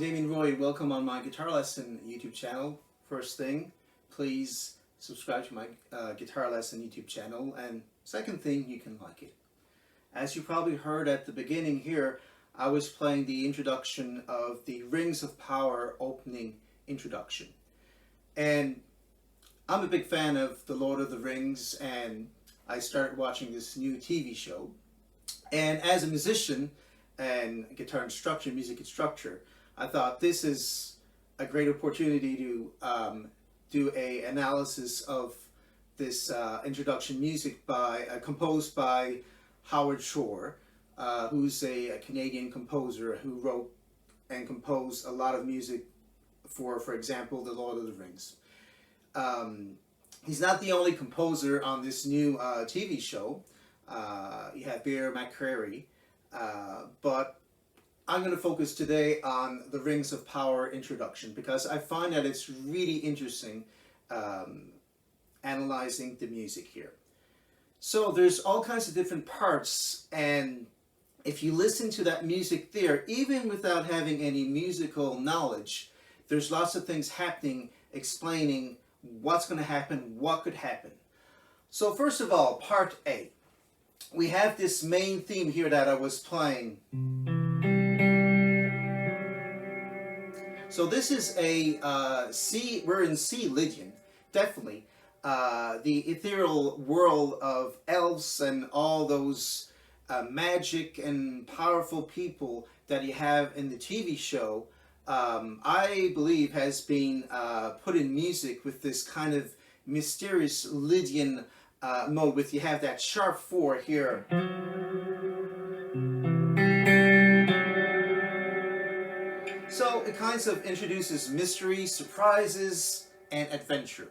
Roy. Welcome on my guitar lesson YouTube channel. First thing, please subscribe to my guitar lesson YouTube channel, and second thing, you can like it. As you probably heard at the beginning here, I was playing the introduction of the Rings of Power opening introduction. And I'm a big fan of The Lord of the Rings, and I started watching this new TV show. And as a musician and guitar instructor, music instructor, I thought this is a great opportunity to do an analysis of this introduction music composed by Howard Shore, who's a Canadian composer who wrote and composed a lot of music for example, The Lord of the Rings. He's not the only composer on this new TV show. You have Bear McCreary, but I'm going to focus today on the Rings of Power introduction because I find that it's really interesting analyzing the music here. So there's all kinds of different parts, and if you listen to that music there, even without having any musical knowledge, there's lots of things happening, explaining what's going to happen, what could happen. So first of all, part A. We have this main theme here that I was playing. So this is a C, we're in C Lydian, definitely. The ethereal world of elves and all those magic and powerful people that you have in the TV show, I believe has been put in music with this kind of mysterious Lydian mode, with you have that sharp 4 here. So it kind of introduces mystery, surprises, and adventure.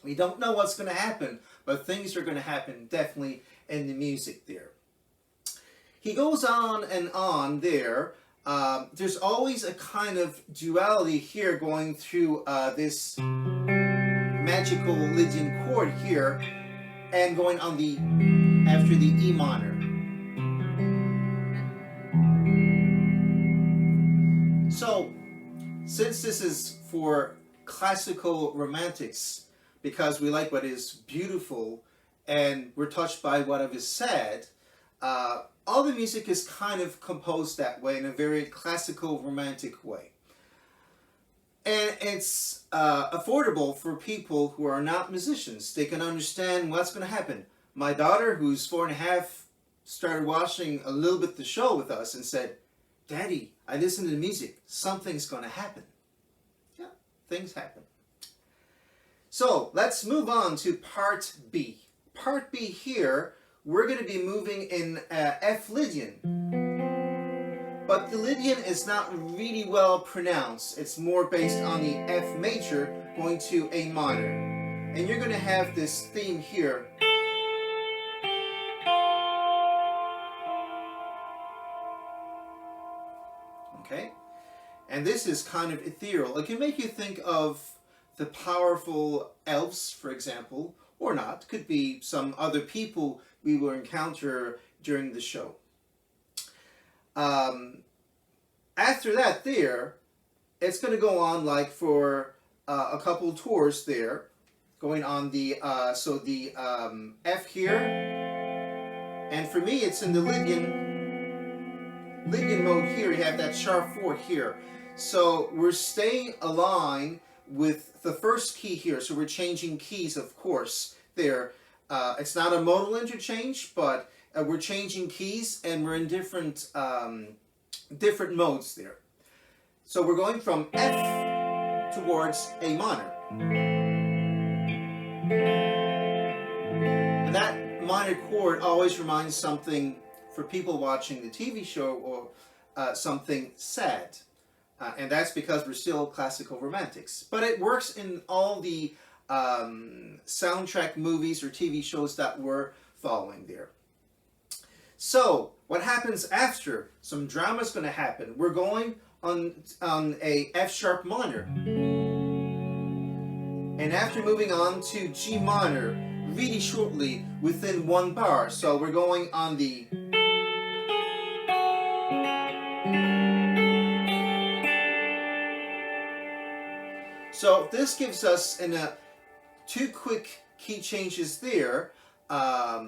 We don't know what's going to happen, but things are going to happen definitely in the music there. He goes on and on there. There's always a kind of duality here going through this magical Lydian chord here and going on the after the E minor. So, since this is for classical romantics, because we like what is beautiful and we're touched by what is sad, all the music is kind of composed that way, in a very classical romantic way. And it's affordable for people who are not musicians. They can understand what's going to happen. My daughter, who's 4.5, started watching a little bit the show with us and said, "Daddy, I listen to the music. Something's going to happen." Yeah, things happen. So let's move on to part B. Part B here, we're going to be moving in F Lydian. But the Lydian is not really well pronounced. It's more based on the F major going to A minor. And you're going to have this theme here. Okay? And this is kind of ethereal. It can make you think of the powerful elves, for example, or not. Could be some other people we will encounter during the show. After that there, it's going to go on like for a couple tours there, going on the, F here, and for me it's in the Lydian mode here. You have that sharp 4 here. So we're staying aligned with the first key here, so we're changing keys, of course, there. It's not a modal interchange, but we're changing keys and we're in different modes there. So we're going from F towards A minor. And that minor chord always reminds something, for people watching the TV show, or something sad. And that's because we're still classical romantics. But it works in all the soundtrack movies or TV shows that we're following there. So, what happens after? Some drama's going to happen. We're going on a F sharp minor. And after moving on to G minor, really shortly, within 1 bar. So we're going on the So this gives us in a two quick key changes there. A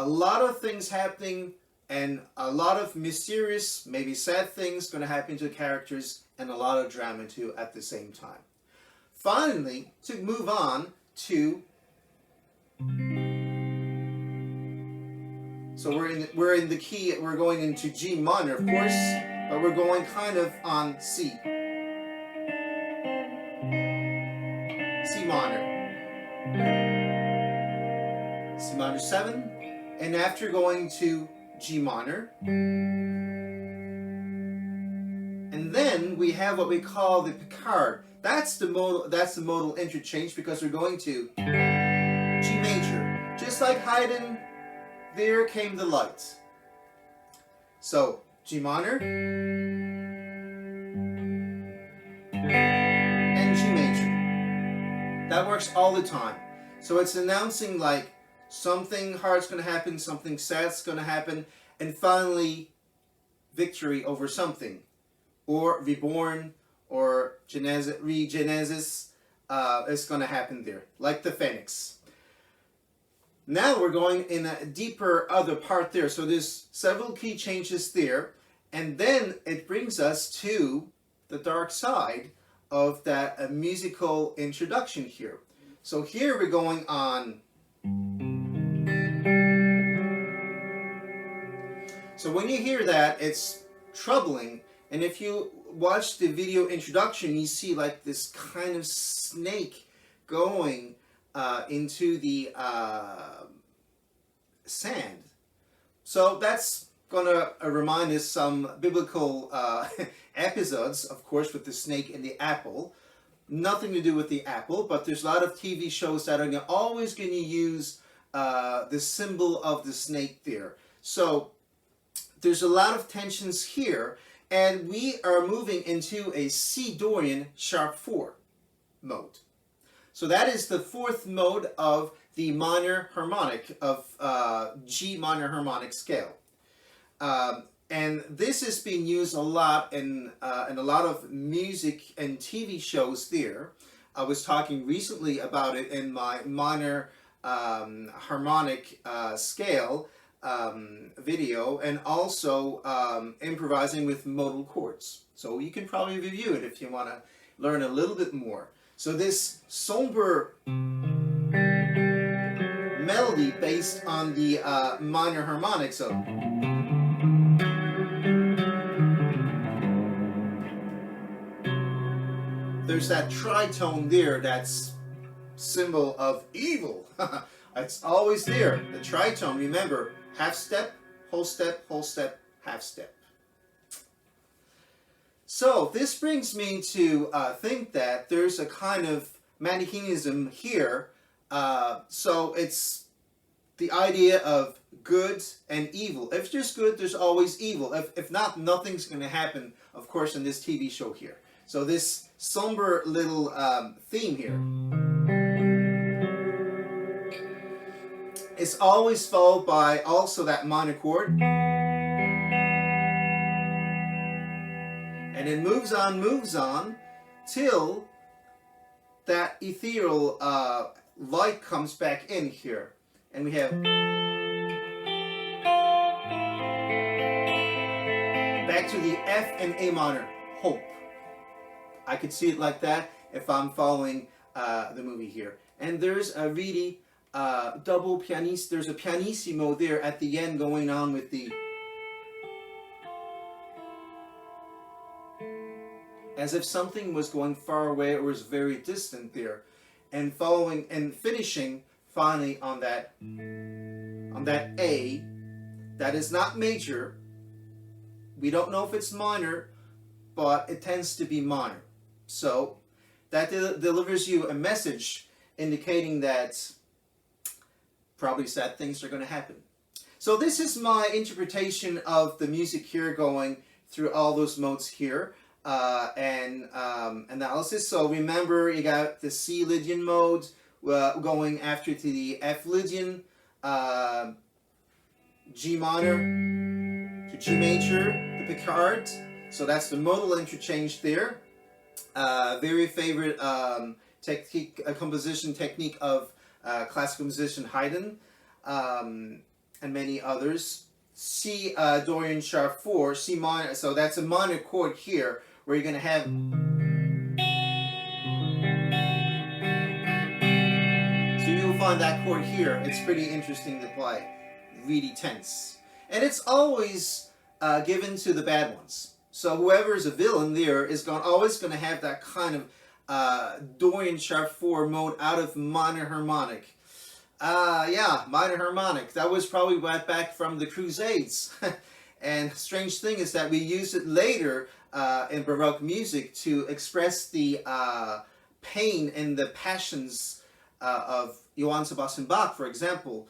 lot of things happening and a lot of mysterious, maybe sad things going to happen to the characters, and a lot of drama too at the same time. Finally, to move on to, so we're in the key. We're going into G minor, of course, but we're going kind of on C minor, C minor 7, and after going to G minor, and then we have what we call the Picard. That's the modal interchange, because we're going to G major. Just like Haydn, there came the light. So G minor and G major. That works all the time. So it's announcing like something hard's going to happen, something sad's going to happen, and finally victory over something, or reborn, or regenesis is going to happen there, like the Phoenix. Now we're going in a deeper other part there. So there's several key changes there, and then it brings us to the dark side of that musical introduction here. So here we're going on. So when you hear that, it's troubling. And if you watch the video introduction, you see like this kind of snake going into the sand. So that's gonna remind us some biblical episodes, of course, with the snake and the apple. Nothing to do with the apple, but there's a lot of TV shows that are always going to use the symbol of the snake there. So there's a lot of tensions here, and we are moving into a C Dorian sharp 4 mode. So that is the fourth mode of the minor harmonic of G minor harmonic scale. And this is being used a lot in a lot of music and TV shows there. I was talking recently about it in my minor harmonic scale video, and also improvising with modal chords. So you can probably review it if you want to learn a little bit more. So this somber melody based on the minor harmonic, so there's that tritone there, that's symbol of evil. It's always there, the tritone. Remember, half step, whole step, half step. So this brings me to think that there's a kind of Manichaeism here. So it's the idea of good and evil. If there's good, there's always evil. If not, nothing's going to happen, of course, in this TV show here. So this somber little theme here is always followed by also that minor chord. And it moves on, till that ethereal light comes back in here. And we have back to the F and A minor, hope. I could see it like that if I'm following the movie here. And there's a really double pianissimo. There's a pianissimo there at the end going on with the, as if something was going far away or was very distant there, and following and finishing finally on that A that is not major. We don't know if it's minor, but it tends to be minor. So that delivers you a message indicating that probably sad things are going to happen. So this is my interpretation of the music here, going through all those modes here. And analysis. So remember, you got the C Lydian mode going after to the F Lydian, G minor to G major, the Picard. So that's the modal interchange there. Very favorite technique, composition technique of classical musician Haydn, and many others. C Dorian sharp 4, C minor, so that's a minor chord here where you're going to have. So you'll find that chord here. It's pretty interesting to play. Really tense. And it's always given to the bad ones. So whoever is a villain there is always going to have that kind of Dorian sharp 4 mode out of minor harmonic. Yeah, minor harmonic. That was probably right back from the Crusades. And strange thing is that we used it later in Baroque music to express the pain and the passions of Johann Sebastian Bach, for example,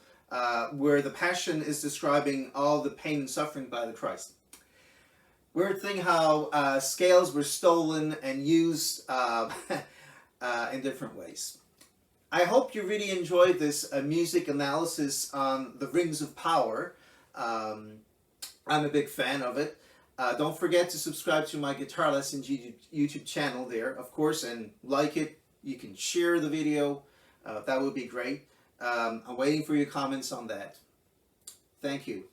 where the passion is describing all the pain and suffering by the Christ. Weird thing how scales were stolen and used in different ways. I hope you really enjoyed this music analysis on the Rings of Power. I'm a big fan of it. Don't forget to subscribe to my Guitar Lessons YouTube channel there, of course, and like it. You can share the video. That would be great. I'm waiting for your comments on that. Thank you.